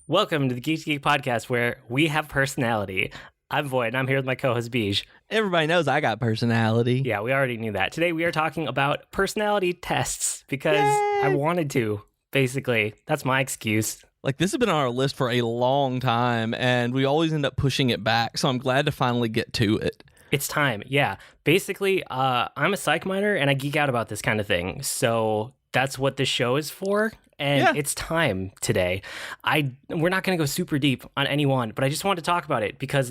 Welcome to the Geeks podcast, where we have personality. I'm Void, and I'm here with my co-host Beej. Everybody knows I got personality. Yeah, we already knew that. Today we are talking about personality tests because I wanted to, basically. That's my excuse. Like, this has been on our list for a long time, and we always end up pushing it back, so I'm glad to finally get to it. It's time, yeah. Basically, I'm a psych minor, and I geek out about this kind of thing, so that's what this show is for. And It's time today. We're not going to go super deep on any one, but I just wanted to talk about it because,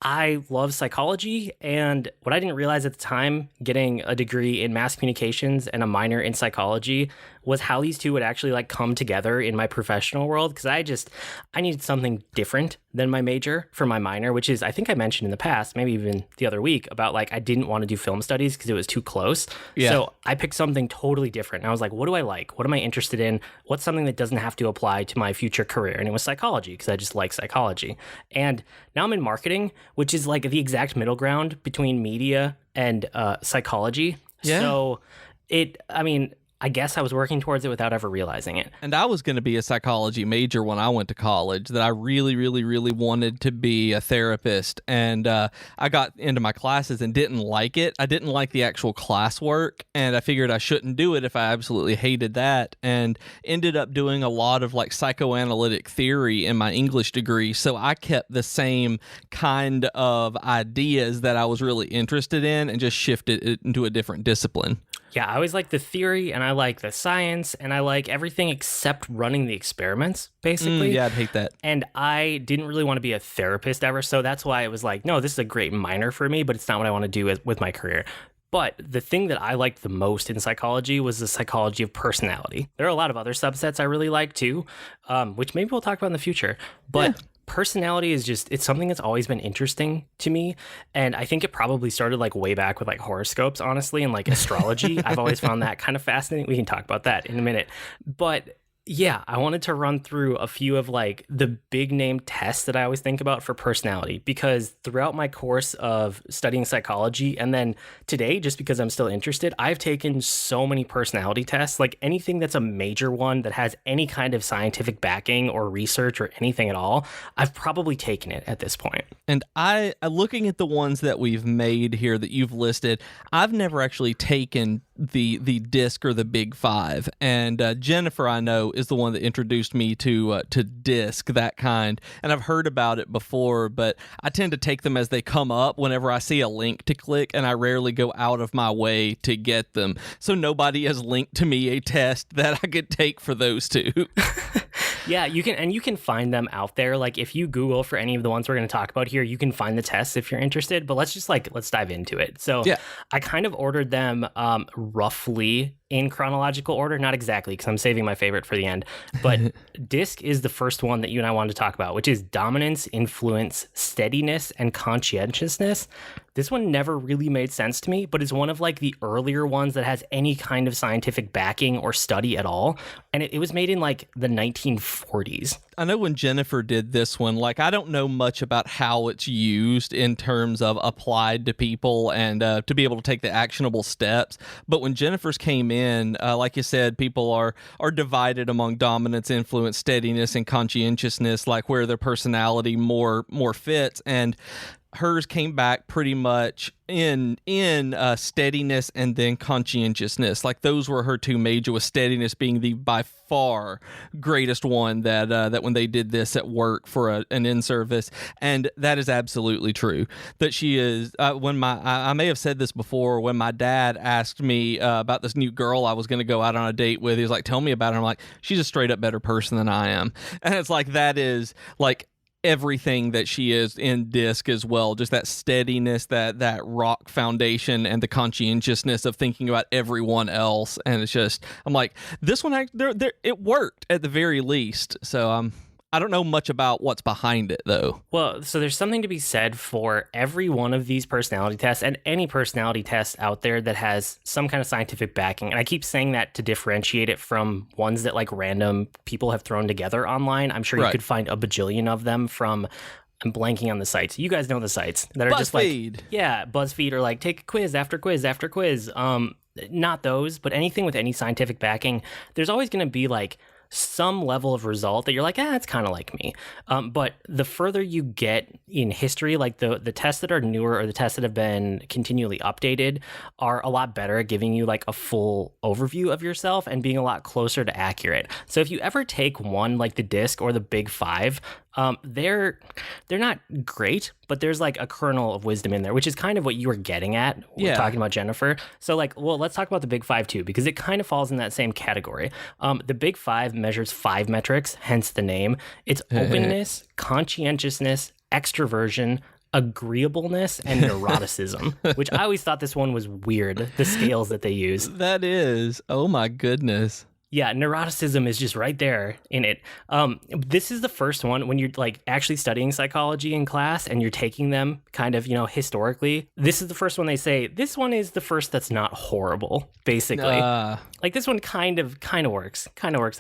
I love psychology, and what I didn't realize at the time, getting a degree in mass communications and a minor in psychology, was how these two would actually come together in my professional world, because I needed something different than my major for my minor, which is, I think I mentioned in the past, maybe even the other week, about I didn't want to do film studies because it was too close. Yeah. So I picked something totally different. And I was like, what do I like? What am I interested in? What's something that doesn't have to apply to my future career? And it was psychology, because I just like psychology. And now I'm in marketing, which is the exact middle ground between media and psychology. Yeah. So I guess I was working towards it without ever realizing it. And I was going to be a psychology major when I went to college, that I really, really, really wanted to be a therapist. And I got into my classes and didn't like it. I didn't like the actual classwork, and I figured I shouldn't do it if I absolutely hated that, and ended up doing a lot of psychoanalytic theory in my English degree. So I kept the same kind of ideas that I was really interested in and just shifted it into a different discipline. Yeah, I always like the theory, and I like the science, and I like everything except running the experiments, basically. Yeah, I'd hate that. And I didn't really want to be a therapist ever, so that's why it was no, this is a great minor for me, but it's not what I want to do with my career. But the thing that I liked the most in psychology was the psychology of personality. There are a lot of other subsets I really like too, which maybe we'll talk about in the future. But personality is it's something that's always been interesting to me. And I think it probably started way back with horoscopes, honestly, and astrology. I've always found that kind of fascinating. We can talk about that in a minute. But yeah, I wanted to run through a few of the big name tests that I always think about for personality, because throughout my course of studying psychology, and then today, just because I'm still interested, I've taken so many personality tests. Anything that's a major one that has any kind of scientific backing or research or anything at all, I've probably taken it at this point. And I looking at the ones that we've made here that you've listed, I've never actually taken the DISC or the Big Five, and Jennifer, I know, is the one that introduced me to DISC, that kind, and I've heard about it before, but I tend to take them as they come up whenever I see a link to click, and I rarely go out of my way to get them, so nobody has linked to me a test that I could take for those two. Yeah, you can find them out there. If you Google for any of the ones we're going to talk about here, you can find the tests if you're interested. But let's just let's dive into it. So yeah. I kind of ordered them roughly in chronological order, not exactly, because I'm saving my favorite for the end. But DISC is the first one that you and I wanted to talk about, which is dominance, influence, steadiness, and conscientiousness. This one never really made sense to me, but it's one of the earlier ones that has any kind of scientific backing or study at all. And it was made in the 1940s. I know when Jennifer did this one, I don't know much about how it's used in terms of applied to people and to be able to take the actionable steps. But when Jennifer's came in, like you said, people are divided among dominance, influence, steadiness, and conscientiousness, where their personality more fits. And hers came back pretty much in steadiness and then conscientiousness. Those were her two major, with steadiness being the by far greatest one that when they did this at work for an in-service. And that is absolutely true, that she is I may have said this before, when my dad asked me about this new girl I was going to go out on a date with, he was tell me about her. I'm she's a straight up better person than I am. And it's that is everything that she is in DISC as well, just that steadiness, that rock foundation, and the conscientiousness of thinking about everyone else. And it's just, I'm this one, it worked at the very least. So I don't know much about what's behind it, though. Well, so there's something to be said for every one of these personality tests, and any personality test out there that has some kind of scientific backing. And I keep saying that to differentiate it from ones that random people have thrown together online. I'm sure you could find a bajillion of them from, I'm blanking on the sites. You guys know the sites that are BuzzFeed. Just BuzzFeed, or take a quiz after quiz after quiz. Not those, but anything with any scientific backing. There's always going to be some level of result that you're like, it's kind of like me. But the further you get in history, like the tests that are newer or the tests that have been continually updated are a lot better at giving you like a full overview of yourself and being a lot closer to accurate. So if you ever take one like the DISC or the Big Five, they're not great, but there's like a kernel of wisdom in there, which is kind of what you were getting at when talking about Jennifer. So like, well, let's talk about the Big Five too, because it kind of falls in that same category. The Big Five measures 5 metrics, hence the name. It's openness, conscientiousness, extroversion, agreeableness, and neuroticism, which I always thought this one was weird, the scales that they use. That is, oh my goodness. Yeah, neuroticism is just right there in it. This is the first one when you're like actually studying psychology in class and you're taking them kind of, historically. This is the first one they say, this one is the first that's not horrible, basically. Like this one kind of works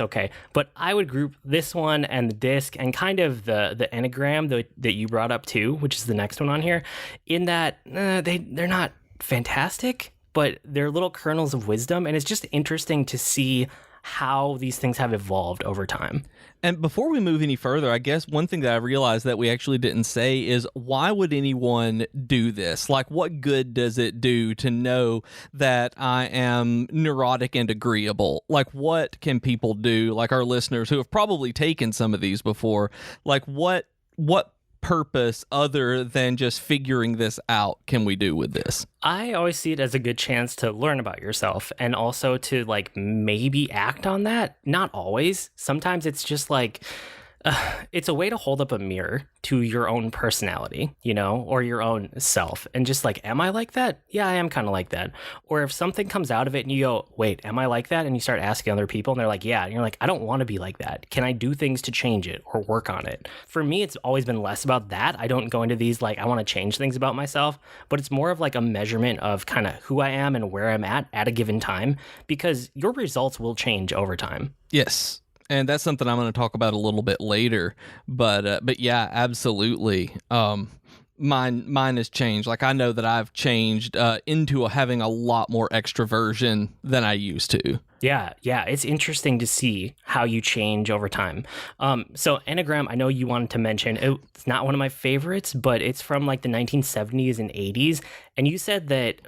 okay. But I would group this one and the DISC and kind of the Enneagram that you brought up too, which is the next one on here, in that they're not fantastic, but they're little kernels of wisdom. And it's just interesting to see how these things have evolved over time. And before we move any further, I guess one thing that I realized that we actually didn't say is, why would anyone do this? Like, what good does it do to know that I am neurotic and agreeable? Like, what can people do, like our listeners who have probably taken some of these before? Like, what purpose other than just figuring this out can we do with this? I always see it as a good chance to learn about yourself and also to like maybe act on that. Not always. Sometimes it's just like it's a way to hold up a mirror to your own personality, or your own self, and just like, am I like that? Yeah, I am kind of like that. Or if something comes out of it and you go, wait, am I like that? And you start asking other people and they're like, yeah. And you're like, I don't want to be like that. Can I do things to change it or work on it? For me, it's always been less about that. I don't go into these like, I want to change things about myself, but it's more of like a measurement of kind of who I am and where I'm at a given time, because your results will change over time. Yes. And that's something I'm going to talk about a little bit later, but yeah, absolutely. Mine has changed. Like, I know that I've changed into having a lot more extroversion than I used to. Yeah, it's interesting to see how you change over time. So Enneagram, I know you wanted to mention, it's not one of my favorites, but it's from like the 1970s and 80s, and you said that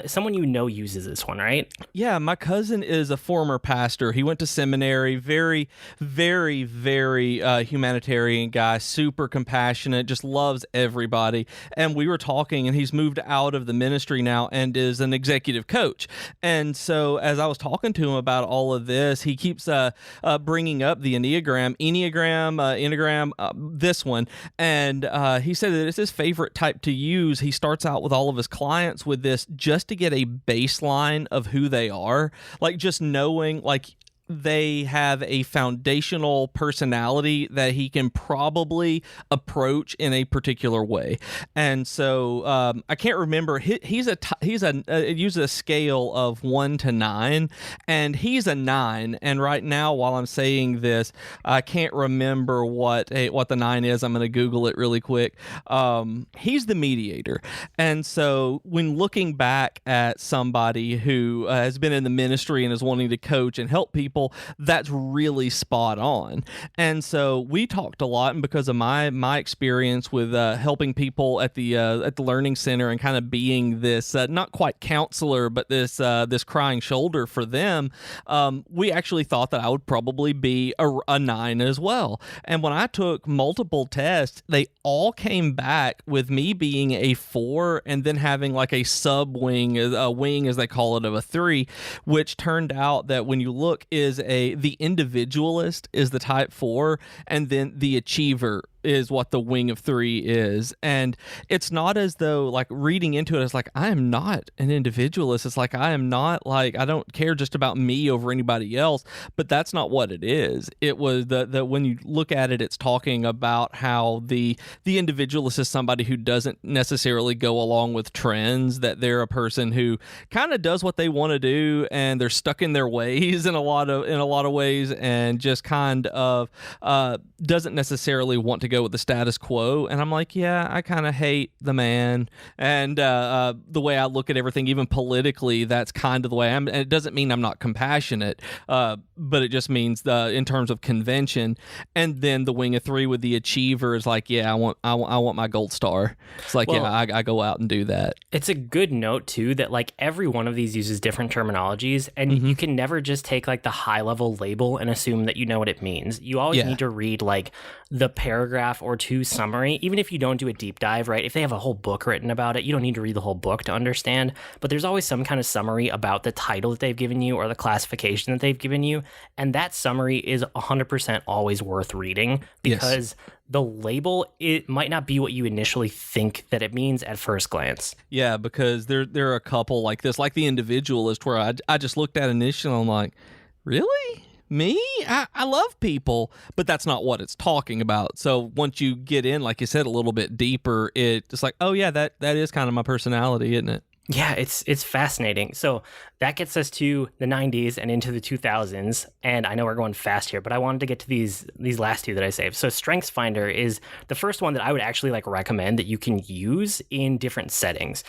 someone uses this one, right? Yeah, my cousin is a former pastor. He went to seminary, very, very, very humanitarian guy, super compassionate, just loves everybody. And we were talking, and he's moved out of the ministry now and is an executive coach. And so as I was talking to him about all of this, he keeps bringing up the Enneagram, this one. And he said that it's his favorite type to use. He starts out with all of his clients with this just to get a baseline of who they are, like just knowing like they have a foundational personality that he can probably approach in a particular way. And so I can't remember. It uses a scale of 1 to 9, and he's a 9. And right now, while I'm saying this, I can't remember what the 9 is. I'm going to Google it really quick. He's the mediator. And so when looking back at somebody who has been in the ministry and is wanting to coach and help people, that's really spot on. And so we talked a lot, and because of my experience with helping people at the Learning Center and kind of being this not quite counselor, but this crying shoulder for them, we actually thought that I would probably be a 9 as well. And when I took multiple tests, they all came back with me being a 4 and then having like a sub-wing, a wing as they call it, of a 3, which turned out that when you look is the individualist is the type 4, and then the achiever is what the wing of 3 is. And it's not as though, like, reading into it, it's like, I am not an individualist. It's like, I am not, like, I don't care just about me over anybody else, but that's not what it is. It was the when you look at it, it's talking about how the individualist is somebody who doesn't necessarily go along with trends, that they're a person who kind of does what they want to do, and they're stuck in their ways in a lot of ways, and just kind of doesn't necessarily want to go with the status quo. And I'm like, yeah, I kind of hate the man. And the way I look at everything, even politically, that's kind of the way I am. And it doesn't mean I'm not compassionate, but it just means in terms of convention. And then the wing of three with the achiever is like, yeah, I want my gold star. It's like, well, I go out and do that. It's a good note too that like every one of these uses different terminologies, and you can never just take like the high level label and assume that you know what it means. You always need to read like the paragraph or two summary, even if you don't do a deep dive, right? If they have a whole book written about it, you don't need to read the whole book to understand, but there's always some kind of summary about the title that they've given you or the classification that they've given you, and that summary is 100% always worth reading, because the label, it might not be what you initially think that it means at first glance. Yeah, because there are a couple like this, like the Individualist, where I just looked at initially and I'm like, really? Me? I love people, but that's not what it's talking about. So once you get in, like you said, a little bit deeper, it's like, oh yeah, that is kind of my personality, isn't it? Yeah, it's fascinating. So that gets us to the 90s and into the 2000s. And I know we're going fast here, but I wanted to get to these last two that I saved. So StrengthsFinder is the first one that I would actually like recommend that you can use in different settings.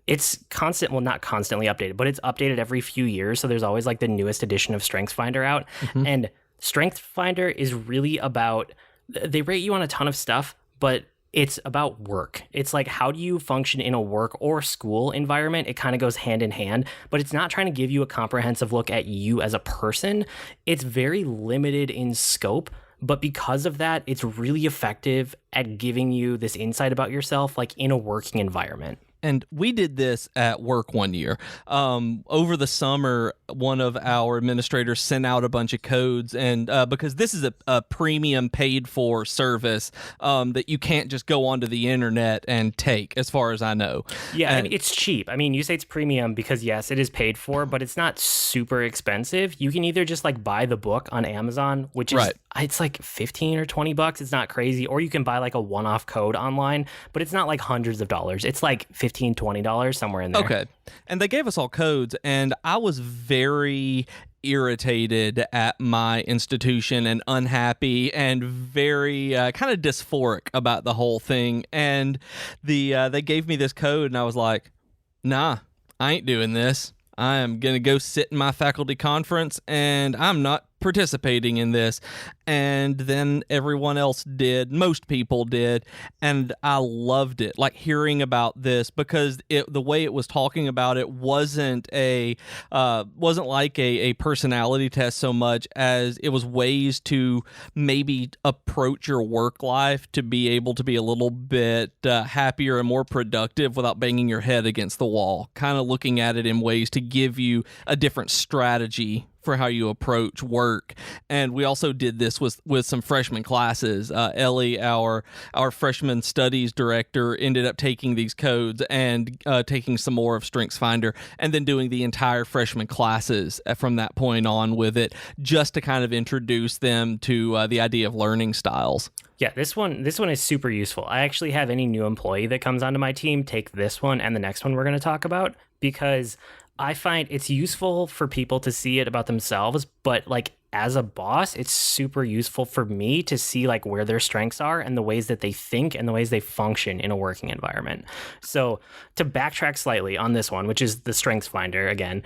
It's not constantly updated, but it's updated every few years. So there's always like the newest edition of StrengthsFinder out. And StrengthsFinder is really about, they rate you on a ton of stuff, but it's about work. It's like, how do you function in a work or school environment? It kind of goes hand in hand, but it's not trying to give you a comprehensive look at you as a person. It's very limited in scope, but because of that, it's really effective at giving you this insight about yourself, like in a working environment. And we did this at work one year. Over the summer, one of our administrators sent out a bunch of codes, and because this is a premium paid for service that you can't just go onto the internet and take, as far as I know. Yeah, and it's cheap. I mean, you say it's premium because yes, it is paid for, but it's not super expensive. You can either just like buy the book on Amazon, which is it's like $15 or $20. It's not crazy, or you can buy like a one-off code online, but it's not like hundreds of dollars. It's like $15-$20 somewhere in there. Okay. And they gave us all codes, and I was very irritated at my institution and unhappy and very kind of dysphoric about the whole thing. And they gave me this code, and I was like, nah, I ain't doing this. I am going to go sit in my faculty conference, and I'm not participating in this. And then everyone else did, most people did, and I loved it, like hearing about this, because the way it was talking about it wasn't like a personality test so much as it was ways to maybe approach your work life to be able to be a little bit happier and more productive without banging your head against the wall, kind of looking at it in ways to give you a different strategy for how you approach work. And we also did this with some freshman classes. Ellie, our freshman studies director, ended up taking these codes and taking some more of StrengthsFinder, and then doing the entire freshman classes from that point on with it, just to kind of introduce them to the idea of learning styles. Yeah, this one is super useful. I actually have any new employee that comes onto my team take this one and the next one we're going to talk about, because I find it's useful for people to see it about themselves, but like as a boss, it's super useful for me to see like where their strengths are and the ways that they think and the ways they function in a working environment. So to backtrack slightly on this one, which is the StrengthsFinder again,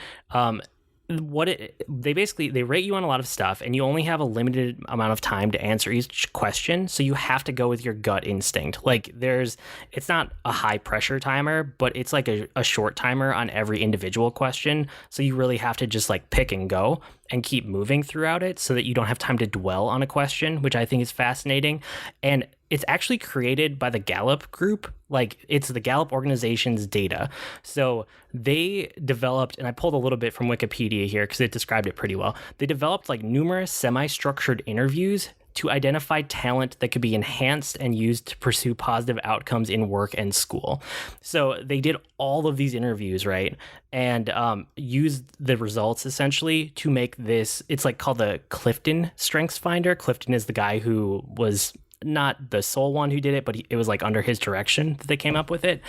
they rate you on a lot of stuff, and you only have a limited amount of time to answer each question, so you have to go with your gut instinct. Like it's not a high pressure timer, but it's like a short timer on every individual question, so you really have to just like pick and go and keep moving throughout it so that you don't have time to dwell on a question, which I think is fascinating. And it's actually created by the Gallup group. Like, it's the Gallup organization's data. So they developed, and I pulled a little bit from Wikipedia here because it described it pretty well. They developed like numerous semi-structured interviews to identify talent that could be enhanced and used to pursue positive outcomes in work and school. So they did all of these interviews, right? And used the results essentially to make this, it's like called the Clifton StrengthsFinder. Clifton is the guy who was not the sole one who did it, but it was like under his direction that they came up with it.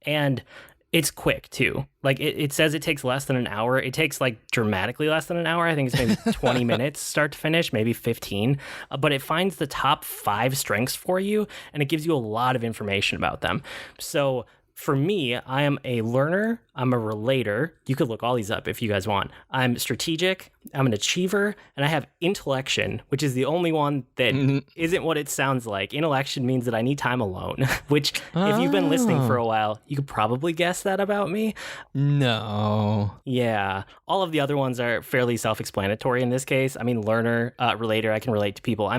And It's quick too. Like it says it takes less than an hour. It takes like dramatically less than an hour. I think it's maybe 20 minutes start to finish, maybe 15. But it finds the top 5 strengths for you, and it gives you a lot of information about them. So for me, I am a learner, I'm a relator. You could look all these up if you guys want. I'm strategic, I'm an achiever, and I have intellection, which is the only one that isn't what it sounds like. Intellection means that I need time alone, which if you've been listening for a while, you could probably guess that about me. No. Yeah. All of the other ones are fairly self-explanatory in this case. I mean, learner, relator, I can relate to people.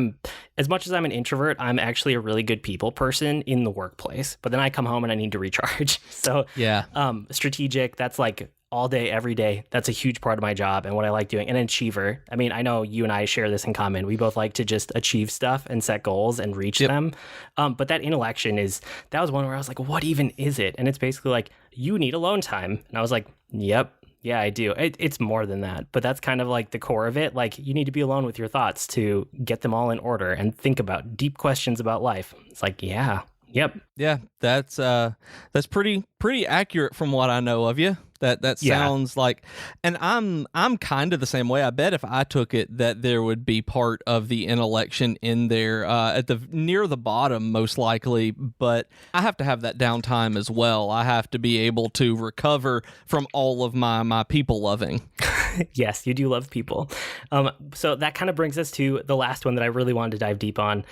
As much as I'm an introvert, I'm actually a really good people person in the workplace, but then I come home and I need to recharge. So yeah. Strategic, that's like all day, every day. That's a huge part of my job and what I like doing. And an achiever, I mean, I know you and I share this in common. We both like to just achieve stuff and set goals and reach them. But that intellection that was one where I was like, what even is it? And it's basically like, you need alone time. And I was like, yep. Yeah, I do. It's more than that, but that's kind of like the core of it. Like you need to be alone with your thoughts to get them all in order and think about deep questions about life. It's like, yeah. Yep. Yeah, that's pretty accurate from what I know of you. That sounds like, and I'm kind of the same way. I bet if I took it, that there would be part of the intellection in there at the near the bottom, most likely. But I have to have that downtime as well. I have to be able to recover from all of my people loving. Yes, you do love people. So that kind of brings us to the last one that I really wanted to dive deep on,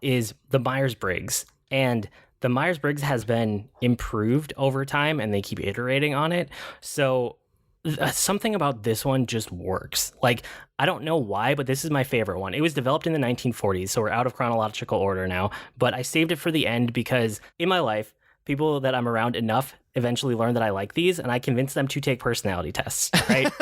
is the Meyers-Briggs. And the Meyers-Briggs has been improved over time, and they keep iterating on it. So something about this one just works. Like, I don't know why, but this is my favorite one. It was developed in the 1940s, so we're out of chronological order now. But I saved it for the end because in my life, people that I'm around enough eventually learn that I like these, and I convince them to take personality tests, right?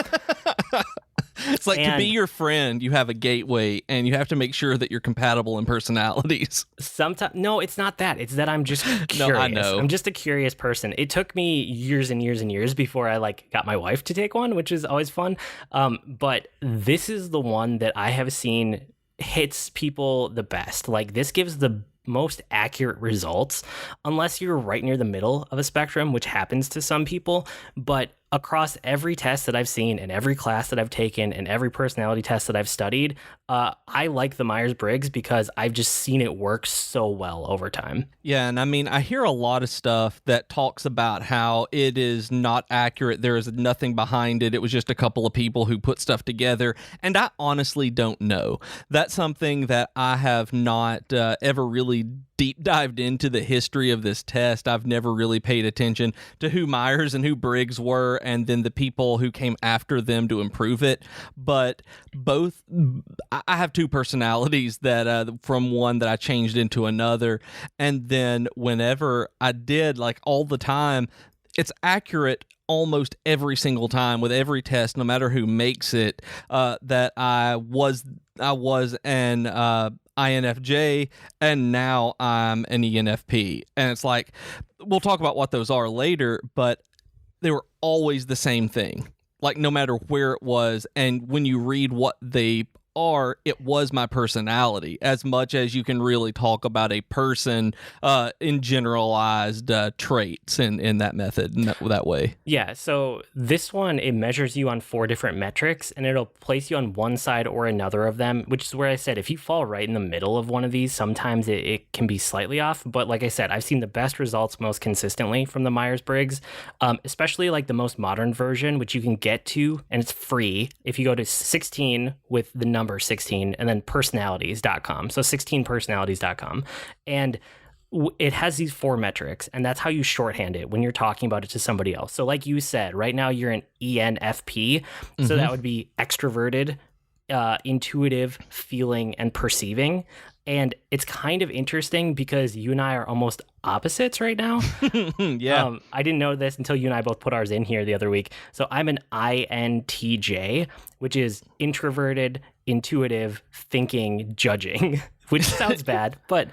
It's like, to be your friend, you have a gateway, and you have to make sure that you're compatible in personalities. Sometimes, no, it's not that. It's that I'm just curious. No, I know. I'm just a curious person. It took me years and years and years before I got my wife to take one, which is always fun. But this is the one that I have seen hits people the best. Like, this gives the most accurate results, unless you're right near the middle of a spectrum, which happens to some people. But across every test that I've seen and every class that I've taken and every personality test that I've studied, I like the Meyers-Briggs because I've just seen it work so well over time. Yeah, and I mean, I hear a lot of stuff that talks about how it is not accurate. There is nothing behind it. It was just a couple of people who put stuff together. And I honestly don't know. That's something that I have not ever really deep dived into the history of this test. I've never really paid attention to who Myers and who Briggs were, and then the people who came after them to improve it. But both, I have 2 personalities that from one that I changed into another, and then whenever I did, like all the time, it's accurate almost every single time with every test, no matter who makes it. That I was an INFJ, and now I'm an ENFP. And it's like, we'll talk about what those are later, but they were always the same thing. Like, no matter where it was, and when you read what they are, it was my personality, as much as you can really talk about a person in generalized traits in that method, in that way. Yeah, so this one, it measures you on 4 different metrics, and it'll place you on one side or another of them, which is where I said, if you fall right in the middle of one of these, sometimes it can be slightly off. But like I said, I've seen the best results most consistently from the Meyers-Briggs, especially like the most modern version, which you can get to, and it's free. If you go to 16 with the number 16 and then personalities.com. So 16personalities.com. And it has these 4 metrics, and that's how you shorthand it when you're talking about it to somebody else. So like you said, right now you're an ENFP. So that would be extroverted, intuitive, feeling, and perceiving. And it's kind of interesting because you and I are almost opposites right now. Yeah. I didn't know this until you and I both put ours in here the other week. So I'm an INTJ, which is introverted, intuitive, thinking, judging, which sounds bad. But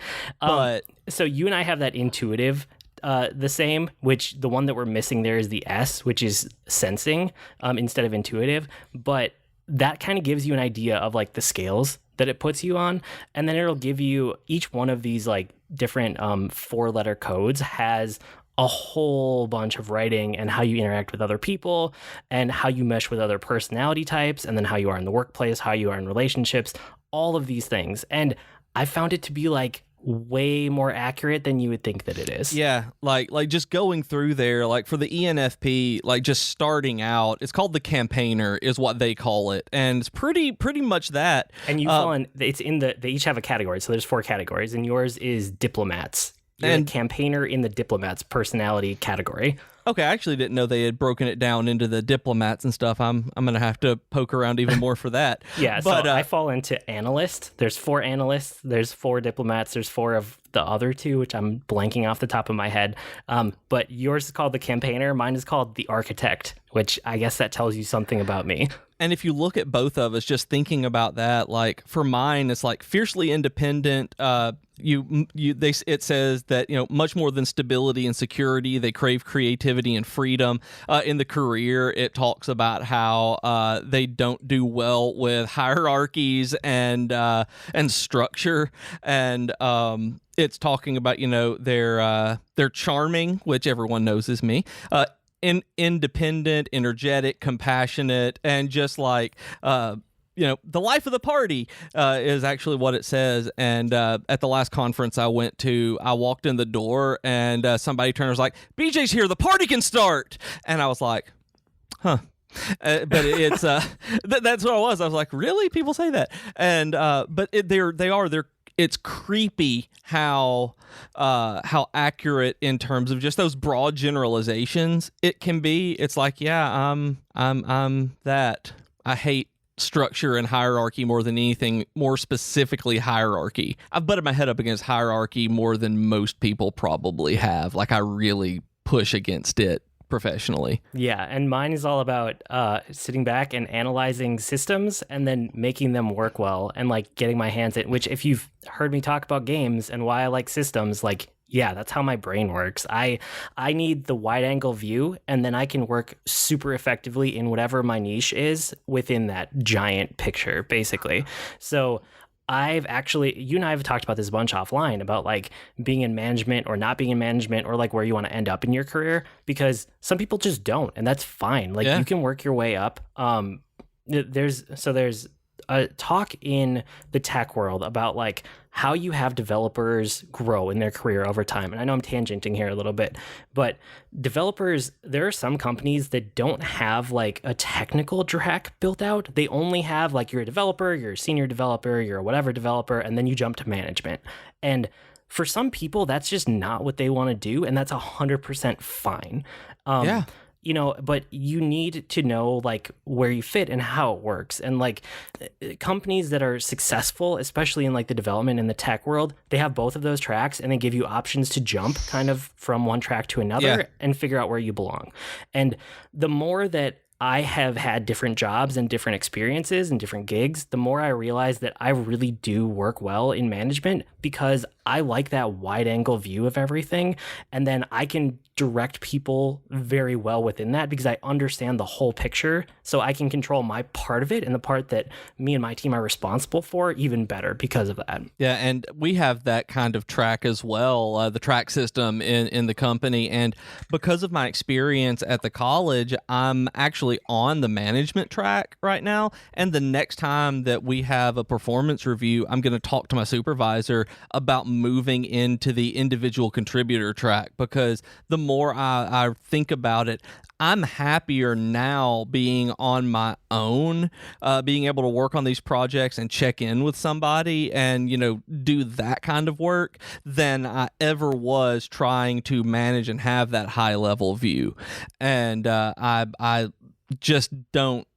so you and I have that intuitive the same, which the one that we're missing there is the S, which is sensing instead of intuitive. But that kind of gives you an idea of like the scales that it puts you on, and then it'll give you each one of these like different 4-letter codes has a whole bunch of writing and how you interact with other people and how you mesh with other personality types, and then how you are in the workplace, how you are in relationships, all of these things. And I found it to be like way more accurate than you would think that it is. Yeah, like just going through there, like for the ENFP, like just starting out, it's called the campaigner is what they call it, and it's pretty much that. And you fall in, it's in the, they each have a category, so there's 4 categories, and yours is diplomats. You're a campaigner in the diplomats personality category. Okay, I actually didn't know they had broken it down into the diplomats and stuff. I'm gonna have to poke around even more for that. Yeah, but so I fall into analyst. There's 4 analysts. There's 4 diplomats. There's 4 of the other 2, which I'm blanking off the top of my head. But yours is called the campaigner. Mine is called the architect, which I guess that tells you something about me. And if you look at both of us, just thinking about that, like for mine, it's like fiercely independent. It says that, you know, much more than stability and security, they crave creativity and freedom. In the career, it talks about how they don't do well with hierarchies and structure, and it's talking about, you know, they're charming, which everyone knows is me. Independent, energetic, compassionate, and just like you know, the life of the party is actually what it says. And at the last conference I went to, I walked in the door and somebody turned and was like, "BJ's here, the party can start." And I was like, huh. But it's that's what I was. I was like, really? People say that? And but it's creepy how accurate in terms of just those broad generalizations it can be. It's like, yeah, I'm that. I hate structure and hierarchy more than anything, more specifically hierarchy. I've butted my head up against hierarchy more than most people probably have. Like, I really push against it professionally. Yeah, and mine is all about sitting back and analyzing systems and then making them work well, and like getting my hands in, which if you've heard me talk about games and why I like systems, like, yeah, that's how my brain works. I need the wide angle view, and then I can work super effectively in whatever my niche is within that giant picture, basically. So I've actually, you and I have talked about this a bunch offline about like being in management or not being in management, or like where you want to end up in your career, because some people just don't, and that's fine. Like, you can work your way up. There's a talk in the tech world about like how you have developers grow in their career over time. And I know I'm tangenting here a little bit, but developers, there are some companies that don't have like a technical track built out. They only have like, you're a developer, you're a senior developer, you're a whatever developer, and then you jump to management. And for some people, that's just not what they want to do, and that's 100% fine. You know, but you need to know like where you fit and how it works. And like companies that are successful, especially in like the development and the tech world, they have both of those tracks, and they give you options to jump kind of from one track to another and figure out where you belong. And the more that I have had different jobs and different experiences and different gigs, the more I realize that I really do work well in management, because I like that wide angle view of everything. And then I can direct people very well within that, because I understand the whole picture. So I can control my part of it, and the part that me and my team are responsible for, even better because of that. Yeah, and we have that kind of track as well, the track system in the company. And because of my experience at the college, I'm actually on the management track right now. And the next time that we have a performance review, I'm going to talk to my supervisor about moving into the individual contributor track, because the more I think about it, I'm happier now being on my own, being able to work on these projects and check in with somebody and, you know, do that kind of work, than I ever was trying to manage and have that high level view. And I just don't,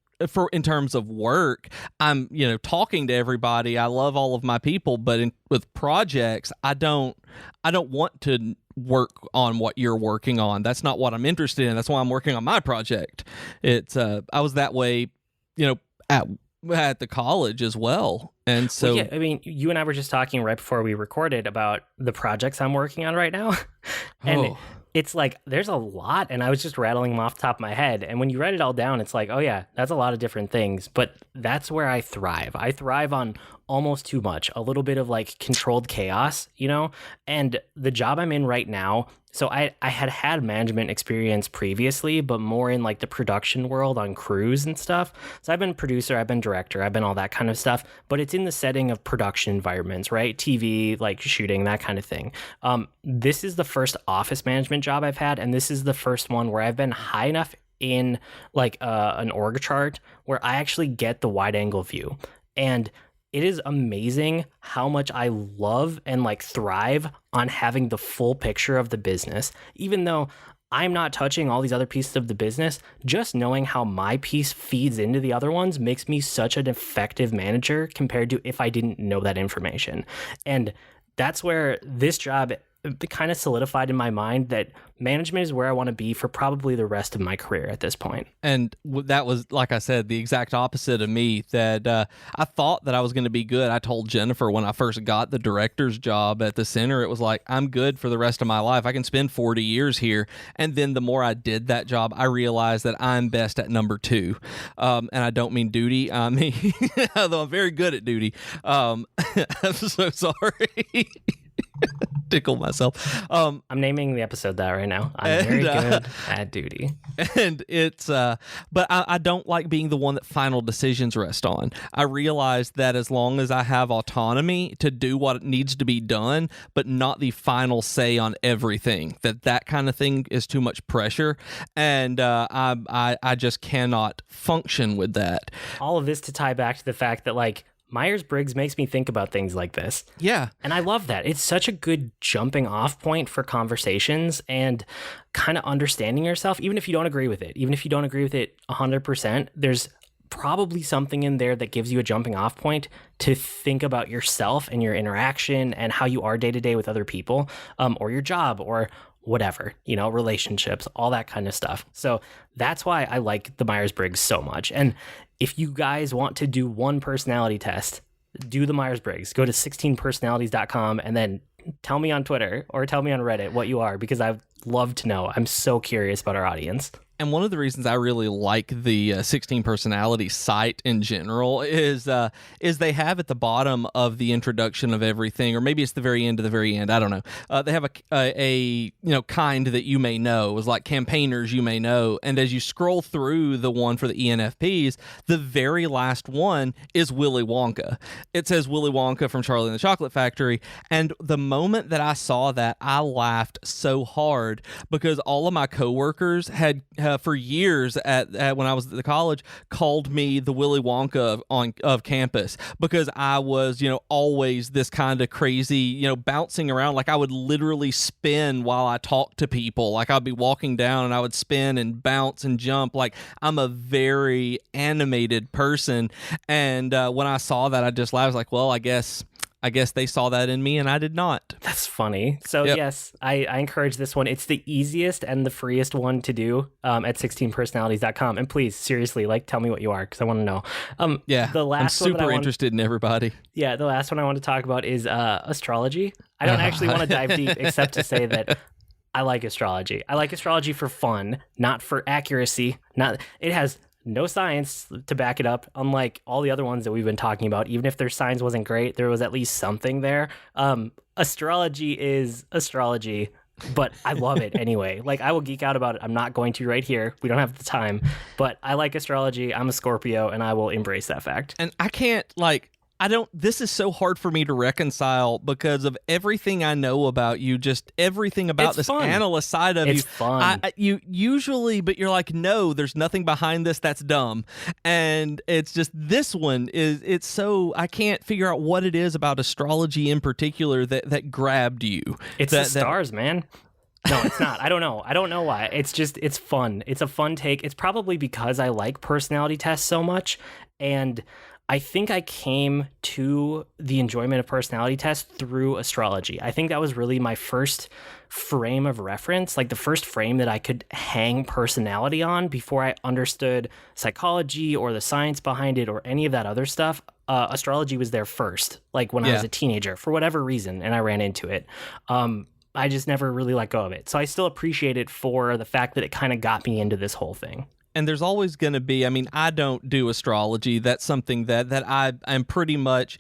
in terms of work, I'm, you know, talking to everybody. I love all of my people, but with projects, I don't want to work on what you're working on. That's not what I'm interested in. That's why I'm working on my project. It's I was that way, you know, at the college as well. And so, well, yeah, I mean, you and I were just talking right before we recorded about the projects I'm working on right now. And it's like, there's a lot, and I was just rattling them off the top of my head. And when you write it all down, it's like, oh yeah, that's a lot of different things, but that's where I thrive. I thrive on almost too much, a little bit of like controlled chaos, you know? And the job I'm in right now, So I had management experience previously, but more in like the production world on crews and stuff. So I've been producer, I've been director, I've been all that kind of stuff, but it's in the setting of production environments, right? TV, like shooting, that kind of thing. This is the first office management job I've had, and this is the first one where I've been high enough in like an org chart where I actually get the wide angle view. And it is amazing how much I love and like thrive on having the full picture of the business. Even though I'm not touching all these other pieces of the business, just knowing how my piece feeds into the other ones makes me such an effective manager compared to if I didn't know that information. And that's where this job kind of solidified in my mind that management is where I want to be for probably the rest of my career at this point. And that was, like I said, the exact opposite of me, that I thought that I was going to be good. I told Jennifer when I first got the director's job at the center, it was like, I'm good for the rest of my life. I can spend 40 years here. And then the more I did that job, I realized that I'm best at number 2. And I don't mean duty. I mean, although I'm very good at duty. I'm so sorry. Tickle myself. I'm naming the episode that right now. I'm very good at duty. And it's but I don't like being the one that final decisions rest on. I realize that as long as I have autonomy to do what needs to be done, but not the final say on everything, that kind of thing is too much pressure, and I just cannot function with that. All of this to tie back to the fact that like Meyers-Briggs makes me think about things like this. Yeah. And I love that. It's such a good jumping off point for conversations and kind of understanding yourself, even if you don't agree with it. Even if you don't agree with it 100%, there's probably something in there that gives you a jumping off point to think about yourself and your interaction and how you are day to day with other people, or your job or whatever, relationships, all that kind of stuff. So that's why I like the Myers-Briggs so much. And if you guys want to do one personality test, do the Myers-Briggs. Go to 16personalities.com and then tell me on Twitter or tell me on Reddit what you are, because I'd love to know. I'm so curious about our audience. And one of the reasons I really like the 16 personality site in general is they have at the bottom of the introduction of everything, or maybe it's the very end of the very end, I don't know. They have a kind that you may know. It was like campaigners you may know. And as you scroll through the one for the ENFPs, the very last one is Willy Wonka. It says Willy Wonka from Charlie and the Chocolate Factory. And the moment that I saw that, I laughed so hard because all of my coworkers had for years at when I was at the college called me the Willy Wonka of campus, because I was always this kind of crazy bouncing around. Like I would literally spin while I talked to people. Like I'd be walking down and I would spin and bounce and jump. Like I'm a very animated person, and when I saw that, I just laughed. I was like, well, I guess they saw that in me and I did not. That's funny. So Yes, I encourage this one. It's the easiest and the freest one to do at 16personalities.com. And please, seriously, tell me what you are, because I want to know. The last I'm super interested in everybody. Yeah, the last one I want to talk about is astrology. I don't actually want to dive deep, except to say that I like astrology. I like astrology for fun, not for accuracy. It has no science to back it up, unlike all the other ones that we've been talking about. Even if their science wasn't great, there was at least something there. Astrology is astrology, but I love it anyway. I will geek out about it. I'm not going to right here. We don't have the time, but I like astrology. I'm a Scorpio, and I will embrace that fact. And I can't, this is so hard for me to reconcile because of everything I know about you, just everything about this analyst side of you. It's fun. You usually, but you're like, no, there's nothing behind this. That's dumb. And it's just, this one it's so, I can't figure out what it is about astrology in particular that grabbed you. It's the stars, man. No, it's not. I don't know. I don't know why. It's fun. It's a fun take. It's probably because I like personality tests so much. And I think I came to the enjoyment of personality tests through astrology. I think that was really my first frame of reference, the first frame that I could hang personality on before I understood psychology or the science behind it or any of that other stuff. Astrology was there first, when I was a teenager, for whatever reason, and I ran into it. I just never really let go of it. So I still appreciate it for the fact that it kind of got me into this whole thing. And there's always going to be, I don't do astrology. That's something that I'm pretty much,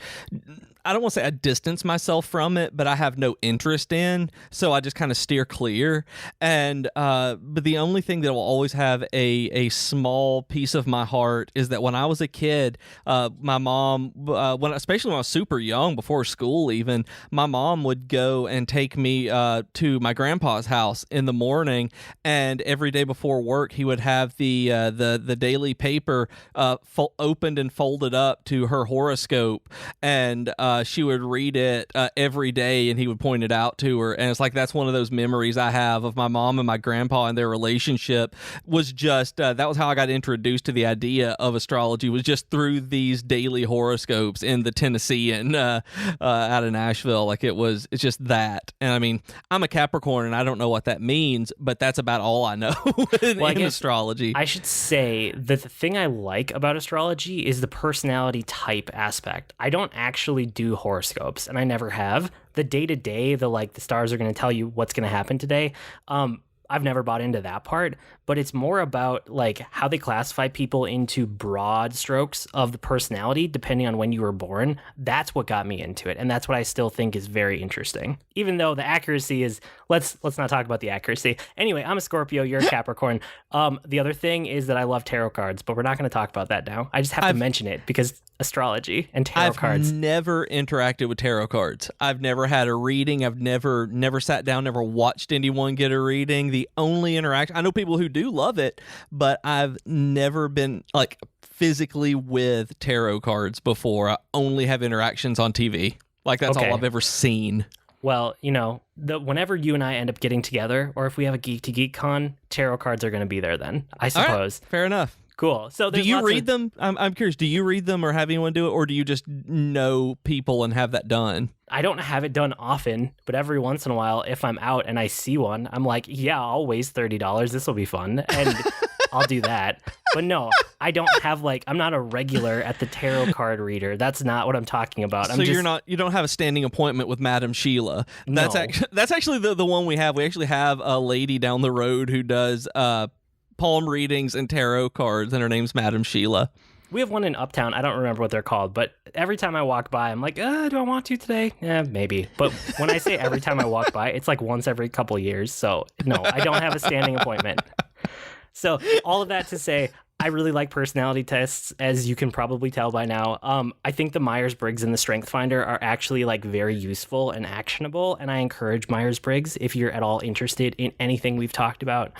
I don't want to say I distance myself from it, but I have no interest in, so I just kind of steer clear. And but the only thing that will always have a small piece of my heart is that when I was a kid, my mom, especially when I was super young, before school even, my mom would go and take me to my grandpa's house in the morning, and every day before work, he would have the daily paper opened and folded up to her horoscope, and she would read it every day, and he would point it out to her. And it's like, that's one of those memories I have of my mom and my grandpa and their relationship. Was just that was how I got introduced to the idea of astrology, was just through these daily horoscopes in the Tennessean out of Nashville. Like, it's just that. And I mean, I'm a Capricorn, and I don't know what that means, but that's about all I know in astrology. I should say that the thing I like about astrology is the personality type aspect. I don't actually do horoscopes, and I never have. The day-to-day, the stars are going to tell you what's going to happen today. I've never bought into that part, but it's more about like how they classify people into broad strokes of the personality depending on when you were born. That's what got me into it, and that's what I still think is very interesting. Even though the accuracy is, let's not talk about the accuracy. Anyway, I'm a Scorpio, you're a Capricorn. The other thing is that I love tarot cards, but we're not going to talk about that now. I just have to mention it because astrology and tarot cards. I've never interacted with tarot cards. I've never had a reading. I've never sat down, never watched anyone get a reading. The only interaction, I know people who do love it, but I've never been like physically with tarot cards before. I only have interactions on TV. Like, that's all I've ever seen. Well, whenever you and I end up getting together, or if we have a Geek to Geek con, tarot cards are going to be there then, I suppose. Right, fair enough. Cool. So do you read them? I'm curious. Do you read them or have anyone do it, or do you just know people and have that done? I don't have it done often, but every once in a while, if I'm out and I see one, I'm like, yeah, I'll waste $30. This will be fun. And I'll do that. But no, I don't have I'm not a regular at the tarot card reader. That's not what I'm talking about. So you don't have a standing appointment with Madam Sheila. That's actually the one we have. We actually have a lady down the road who does palm readings and tarot cards, and her name's Madam Sheila. We have one in Uptown. I don't remember what they're called, but every time I walk by, I'm like, do I want to today? Yeah, maybe. But when I say every time I walk by, it's like once every couple years. So no, I don't have a standing appointment. So all of that to say, I really like personality tests, as you can probably tell by now. I think the Meyers-Briggs and the StrengthsFinder are actually very useful and actionable, and I encourage Meyers-Briggs if you're at all interested in anything we've talked about.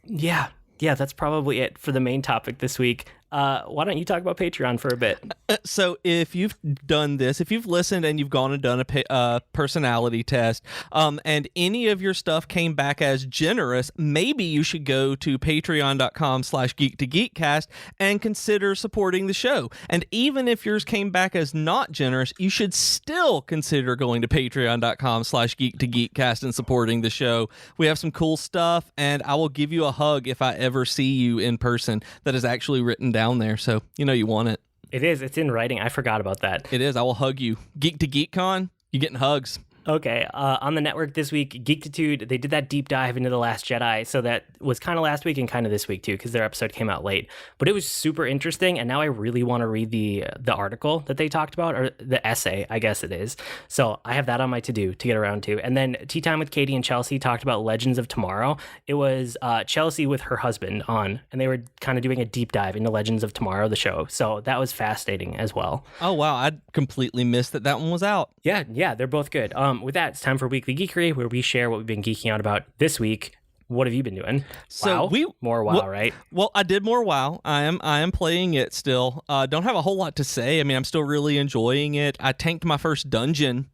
Yeah, that's probably it for the main topic this week. Why don't you talk about Patreon for a bit? So if you've done this, if you've listened and you've gone and done a personality test, and any of your stuff came back as generous, maybe you should go to patreon.com/geek2geekcast and consider supporting the show. And even if yours came back as not generous, you should still consider going to patreon.com/geek2geekcast and supporting the show. We have some cool stuff, and I will give you a hug if I ever see you in person. That is actually written down there, so you want it. It is. It's in writing. I forgot about that. It is. I will hug you. Geek to GeekCon, you're getting hugs. Okay, on the network this week, Geekitude, they did that deep dive into The Last Jedi, so that was kind of last week and kind of this week too, because their episode came out late. But it was super interesting, and now I really want to read the article that they talked about, or the essay, I guess it is. So I have that on my to-do to get around to. And then Tea Time with Katie and Chelsea talked about Legends of Tomorrow. It was Chelsea with her husband on, and they were kind of doing a deep dive into Legends of Tomorrow, the show. So that was fascinating as well. Oh, wow. I completely missed that one was out. Yeah, they're both good. With that, it's time for Weekly Geekery, where we share what we've been geeking out about this week. What have you been doing? So more WoW, right? Well, I did more WoW. I am playing it still. Don't have a whole lot to say. I mean, I'm still really enjoying it. I tanked my first dungeon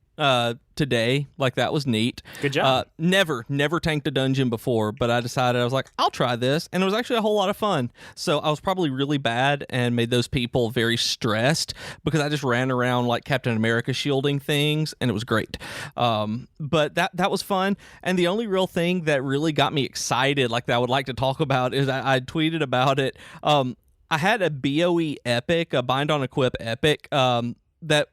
today. That was neat. Good job. Never tanked a dungeon before, but I decided, I was like, I'll try this, and it was actually a whole lot of fun. So I was probably really bad and made those people very stressed because I just ran around like Captain America shielding things, and it was great. But that was fun, and the only real thing that really got me excited, that I would like to talk about, is I tweeted about it. I had a BOE epic, a Bind on Equip epic, that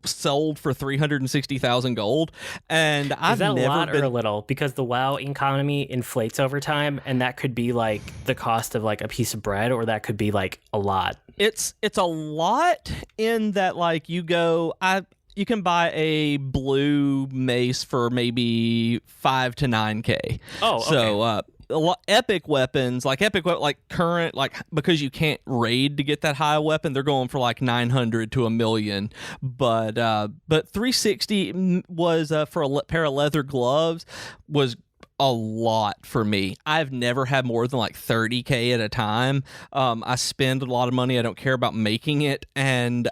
sold for 360,000 gold, and I've Is that never a lot been... or a little? Because the WoW economy inflates over time, and that could be like the cost of like a piece of bread, or that could be like a lot. It's a lot in that, like, you can buy a blue mace for maybe 5 to 9K. Oh, okay. So epic weapons, like current, like, because you can't raid to get that high weapon, they're going for like 900 to $1 million. But 360 was for a pair of leather gloves was a lot for me. I've never had more than like 30K at a time. I spend a lot of money. I don't care about making it. And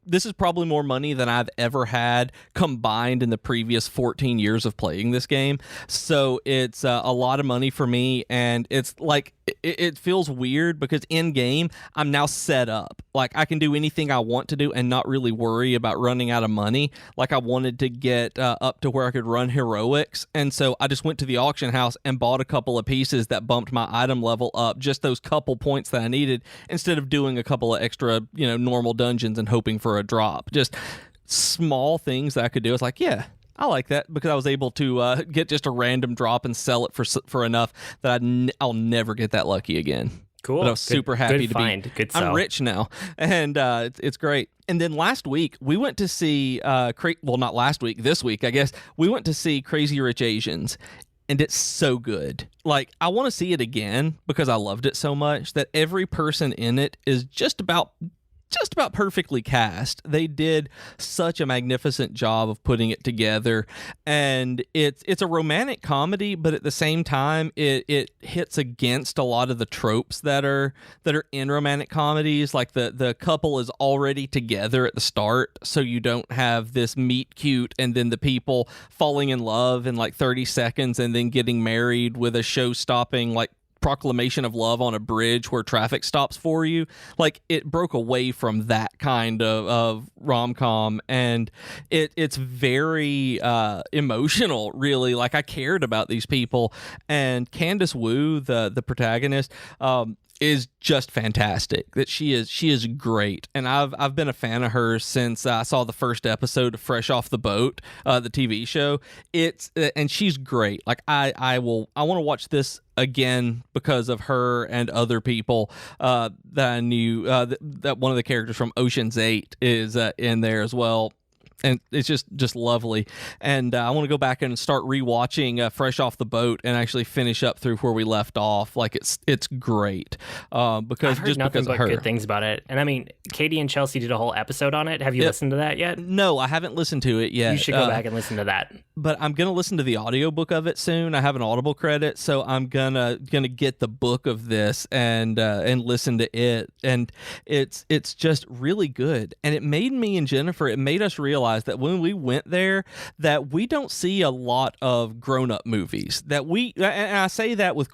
this is probably more money than I've ever had combined in the previous 14 years of playing this game. So it's a lot of money for me. And it's like, it feels weird because in game, I'm now set up. Like, I can do anything I want to do and not really worry about running out of money. Like, I wanted to get up to where I could run heroics. And so I just went to the auction house and bought a couple of pieces that bumped my item level up, just those couple points that I needed, instead of doing a couple of extra, normal dungeons and hoping for a drop. Just small things that I could do. It's like, yeah, I like that, because I was able to get just a random drop and sell it for enough that I'll never get that lucky again. Cool. But I was super happy to be. Good sell. I'm rich now, and it's great. And then last week we went to see not last week, this week I guess, we went to see Crazy Rich Asians, and it's so good. Like, I want to see it again because I loved it so much that every person in it is just about perfectly cast. They did such a magnificent job of putting it together, and it's a romantic comedy, but at the same time it hits against a lot of the tropes that are in romantic comedies. Like, the couple is already together at the start, so you don't have this meet cute and then the people falling in love in like 30 seconds and then getting married with a show-stopping like proclamation of love on a bridge where traffic stops for you. Like, it broke away from that kind of rom-com, and it's very emotional, really. Like, I cared about these people, and Candace Wu, the protagonist, is just fantastic. That she is great, and I've been a fan of hers since I saw the first episode of Fresh Off the Boat, the TV show. And she's great. Like, I want to watch this again because of her and other people that I knew. That one of the characters from Ocean's 8 is in there as well. And it's just lovely. And I want to go back and start rewatching Fresh Off the Boat and actually finish up through where we left off. Like, it's great because I've heard nothing but good things about it. And I mean, Katie and Chelsea did a whole episode on it. Have you listened to that yet? No, I haven't listened to it yet. You should go back and listen to that. But I'm gonna listen to the audiobook of it soon. I have an Audible credit, so I'm gonna get the book of this and listen to it. And it's just really good. And it made me and Jennifer, it made us realize that when we went there, that we don't see a lot of grown-up movies. And I say that with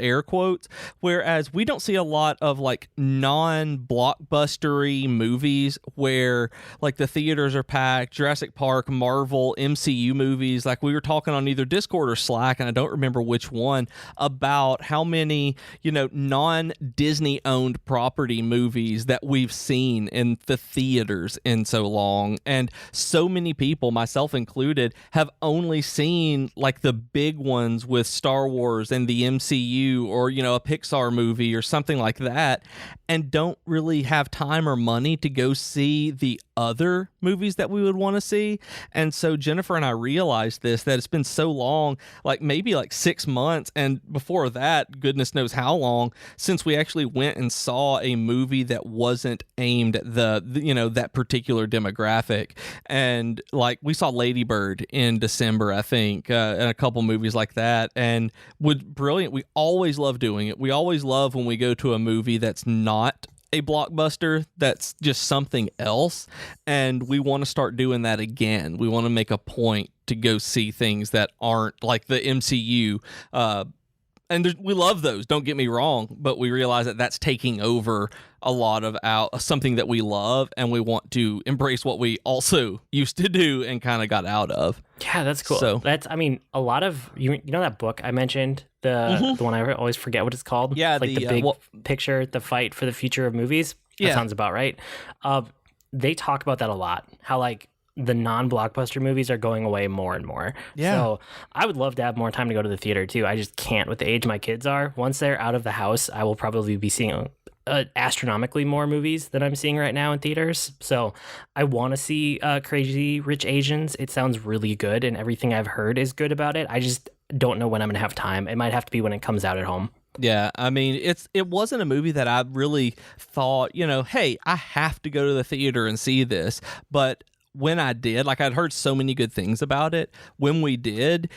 air quotes, whereas we don't see a lot of like non-blockbustery movies where like the theaters are packed. Jurassic Park, Marvel, MCU movies. Like, we were talking on either Discord or Slack, and I don't remember which one, about how many non-Disney owned property movies that we've seen in the theaters in so long. And so many people, myself included, have only seen like the big ones with Star Wars and the MCU, or a Pixar movie or something like that, and don't really have time or money to go see the other movies that we would want to see. And so Jennifer and I realized that it's been so long, like maybe like 6 months, and before that, goodness knows how long, since we actually went and saw a movie that wasn't aimed at that particular demographic. And like, we saw Lady Bird in December, I think, and a couple movies like that, and brilliant. We always love doing it. We always love when we go to a movie that's not a blockbuster, that's just something else, and we want to start doing that again. We want to make a point to go see things that aren't like the MCU, and we love those, don't get me wrong, but we realize that that's taking over a lot of something that we love, and we want to embrace what we also used to do and kind of got out of. Yeah, that's cool. So, I mean, a lot of, you know that book I mentioned, the one I always forget what it's called? Yeah, it's like the big picture, the fight for the future of movies. That sounds about right. they talk about that a lot, how like the non-blockbuster movies are going away more and more. Yeah. So I would love to have more time to go to the theater too. I just can't with the age my kids are. Once they're out of the house, I will probably be seeing astronomically more movies than I'm seeing right now in theaters. So I want to see Crazy Rich Asians. It sounds really good, and everything I've heard is good about it. I just don't know when I'm going to have time. It might have to be when it comes out at home. Yeah, I mean, it wasn't a movie that I really thought, hey, I have to go to the theater and see this. But when I did, like I'd heard so many good things about it. When we did,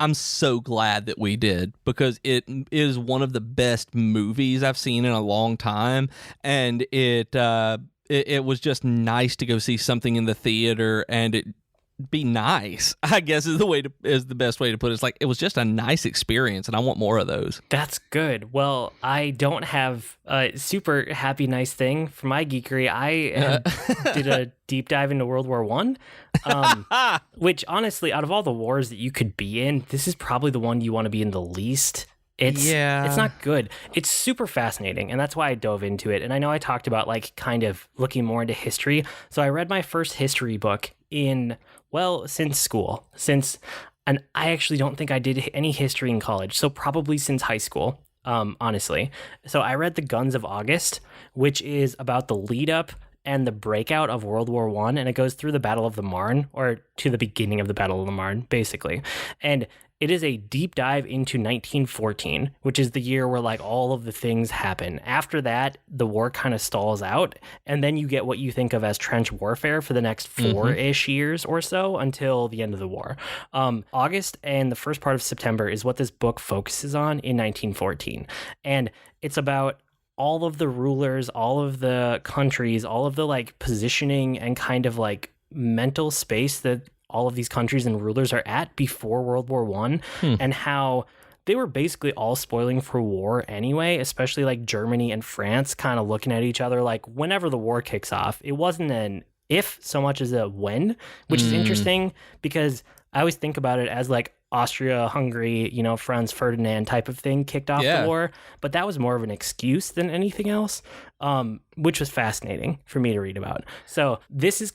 I'm so glad that we did, because it is one of the best movies I've seen in a long time. And it was just nice to go see something in the theater and it be nice, I guess is the best way to put it. It's like it was just a nice experience, and I want more of those. That's good. Well, I don't have a super happy nice thing for my geekery. I did a deep dive into World War One, which honestly, out of all the wars that you could be in, this is probably the one you want to be in the least. It's not good. It's super fascinating, and that's why I dove into it. And I know I talked about like kind of looking more into history. So I read my first history book since school. And I actually don't think I did any history in college, so probably since high school, honestly. So I read The Guns of August, which is about the lead up and the breakout of World War One, and it goes through the Battle of the Marne, or to the beginning of the Battle of the Marne, basically. And it is a deep dive into 1914, which is the year where like all of the things happen. After that, the war kind of stalls out, and then you get what you think of as trench warfare for the next 4-ish years or so until the end of the war. August and the first part of September is what this book focuses on in 1914. And it's about all of the rulers, all of the countries, all of the like positioning and kind of like mental space that all of these countries and rulers are at before World War One, and how they were basically all spoiling for war anyway, especially like Germany and France kind of looking at each other like whenever the war kicks off. It wasn't an if so much as a when, which is interesting because I always think about it as like Austria, Hungary, Franz Ferdinand type of thing kicked off the war. But that was more of an excuse than anything else, which was fascinating for me to read about. So this is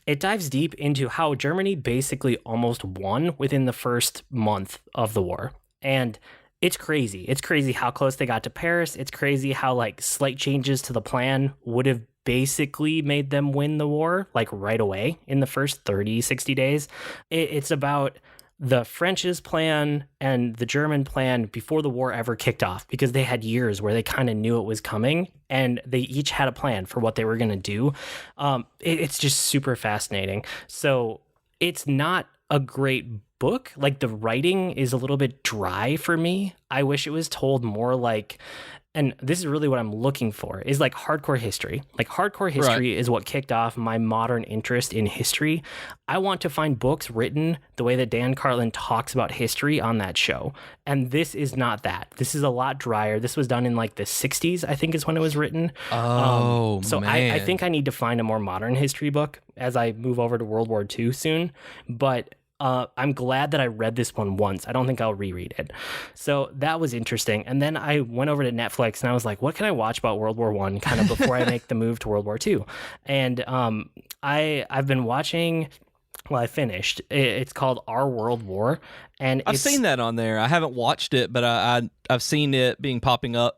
it dives deep into how Germany basically almost won within the first month of the war. And it's crazy. It's crazy how close they got to Paris. It's crazy how like slight changes to the plan would have basically made them win the war like right away in the first 30, 60 days. It's about the French's plan and the German plan before the war ever kicked off, because they had years where they kind of knew it was coming and they each had a plan for what they were going to do. It's just super fascinating. So it's not a great book. Like the writing is a little bit dry for me. I wish it was told more like, and this is really what I'm looking for, is like hardcore history. Like hardcore history is what kicked off my modern interest in history. I want to find books written the way that Dan Carlin talks about history on that show. And this is not that. This is a lot drier. This was done in like the 60s, I think is when it was written. So man. I think I need to find a more modern history book as I move over to World War II soon. But I'm glad that I read this one once. I don't think I'll reread it. So that was interesting. And then I went over to Netflix and I was like, what can I watch about World War One kind of before I make the move to World War II? And I've been watching, well, I finished. It's called Our World War. And I've seen that on there. I haven't watched it, but I've seen it popping up.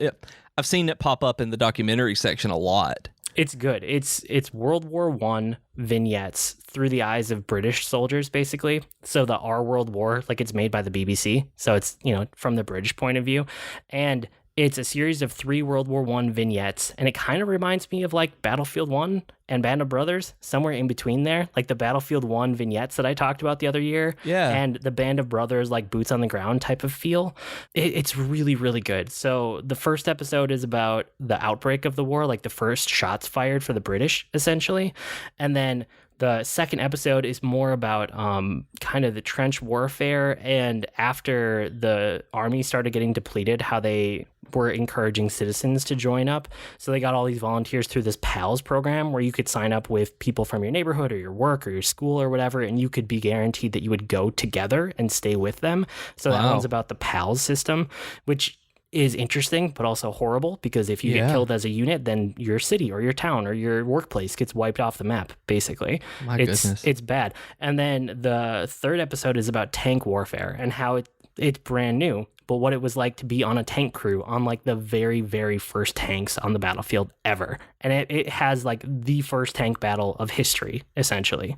I've seen it pop up in the documentary section a lot. It's good. It's World War One vignettes through the eyes of British soldiers, basically. So the Our World War, like it's made by the BBC. So it's, from the British point of view. And it's a series of 3 World War One vignettes. And it kind of reminds me of like Battlefield 1 and Band of Brothers, somewhere in between there. Like the Battlefield 1 vignettes that I talked about the other year. Yeah. And the Band of Brothers, like boots on the ground type of feel. It's really, really good. So the first episode is about the outbreak of the war, like the first shots fired for the British, essentially. And then the second episode is more about kind of the trench warfare, and after the army started getting depleted, how they were encouraging citizens to join up. So they got all these volunteers through this PALS program where you could sign up with people from your neighborhood or your work or your school or whatever, and you could be guaranteed that you would go together and stay with them. So that one's about the PALS system, which is interesting, but also horrible, because if you get killed as a unit, then your city or your town or your workplace gets wiped off the map, basically. Goodness. It's bad. And then the third episode is about tank warfare and how it's brand new, but what it was like to be on a tank crew on like the very, very first tanks on the battlefield ever. And it has like the first tank battle of history, essentially.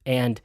And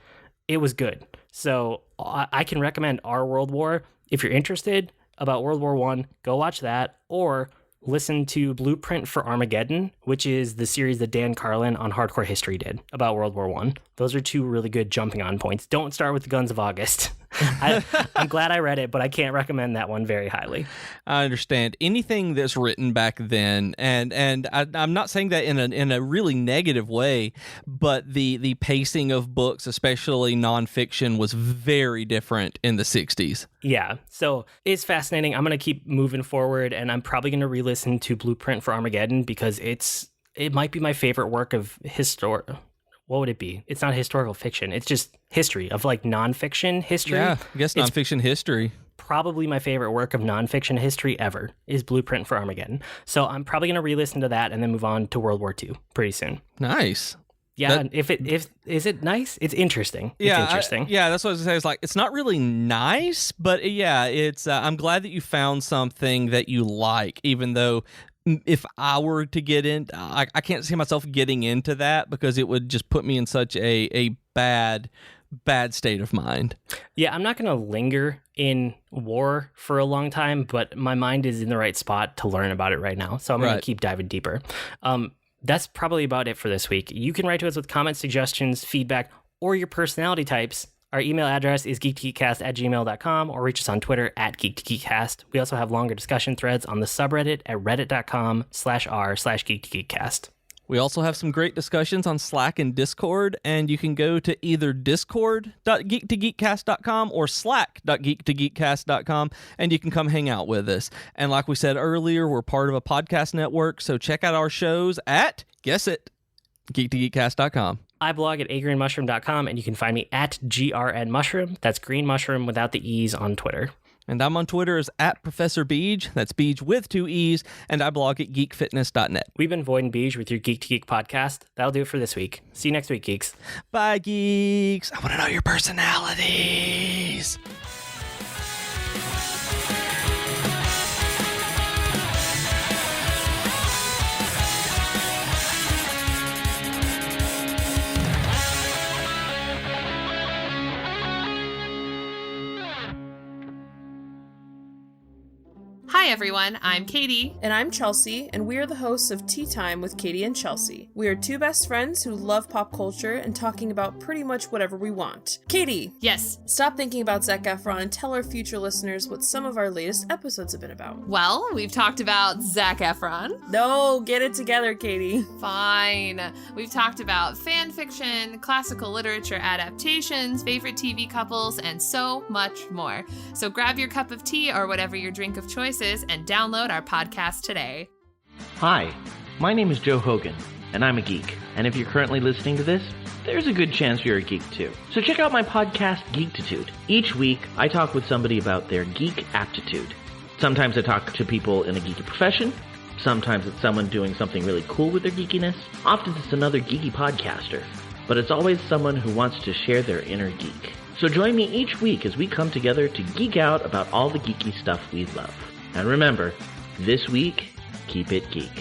it was good. So I can recommend Our World War. If you're interested about World War I, go watch that, or listen to Blueprint for Armageddon, which is the series that Dan Carlin on Hardcore History did about World War I. Those are two really good jumping on points. Don't start with the Guns of August. I'm glad I read it, but I can't recommend that one very highly. I understand. Anything that's written back then, and I'm not saying that in a really negative way, but the pacing of books, especially nonfiction, was very different in the 60s. Yeah, so it's fascinating. I'm going to keep moving forward, and I'm probably going to re-listen to Blueprint for Armageddon, because it might be my favorite work of what would it be? It's not historical fiction. It's just history of like nonfiction history. Yeah, I guess nonfiction history. Probably my favorite work of nonfiction history ever is Blueprint for Armageddon. So I'm probably going to re-listen to that and then move on to World War II pretty soon. Nice. Yeah, is it nice? It's interesting. It's interesting. That's what I was going to say. It's not really nice, but yeah, it's. I'm glad that you found something that you like, even though if I were to get in, I can't see myself getting into that, because it would just put me in such a bad state of mind. Yeah, I'm not going to linger in war for a long time, but my mind is in the right spot to learn about it right now. So I'm going to keep diving deeper. That's probably about it for this week. You can write to us with comments, suggestions, feedback, or your personality types. Our email address is geek2geekcast@gmail.com, or reach us on Twitter @geek2geekcast. We also have longer discussion threads on the subreddit at reddit.com/r/geek2geekcast. We also have some great discussions on Slack and Discord, and you can go to either discord.geek2geekcast.com or slack.geek2geekcast.com, and you can come hang out with us. And like we said earlier, we're part of a podcast network, so check out our shows at, guess it, geek2geekcast.com. I blog at agreenmushroom.com, and you can find me at grnmushroom. That's green mushroom without the E's on Twitter. And I'm on Twitter as @Professor Beej. That's Beej with 2 E's. And I blog at geekfitness.net. We've been Void and Beej with your Geek to Geek podcast. That'll do it for this week. See you next week, geeks. Bye, geeks. I want to know your personalities. Hi everyone, I'm Katie. And I'm Chelsea, and we are the hosts of Tea Time with Katie and Chelsea. We are two best friends who love pop culture and talking about pretty much whatever we want. Katie! Yes? Stop thinking about Zac Efron and tell our future listeners what some of our latest episodes have been about. Well, we've talked about Zac Efron. No, get it together, Katie. Fine. We've talked about fan fiction, classical literature adaptations, favorite TV couples, and so much more. So grab your cup of tea or whatever your drink of choice is and download our podcast today. Hi, my name is Joe Hogan, and I'm a geek. And if you're currently listening to this, there's a good chance you're a geek too. So check out my podcast, Geektitude. Each week, I talk with somebody about their geek aptitude. Sometimes I talk to people in a geeky profession. Sometimes it's someone doing something really cool with their geekiness. Often it's another geeky podcaster. But it's always someone who wants to share their inner geek. So join me each week as we come together to geek out about all the geeky stuff we love. And remember, this week, keep it geek.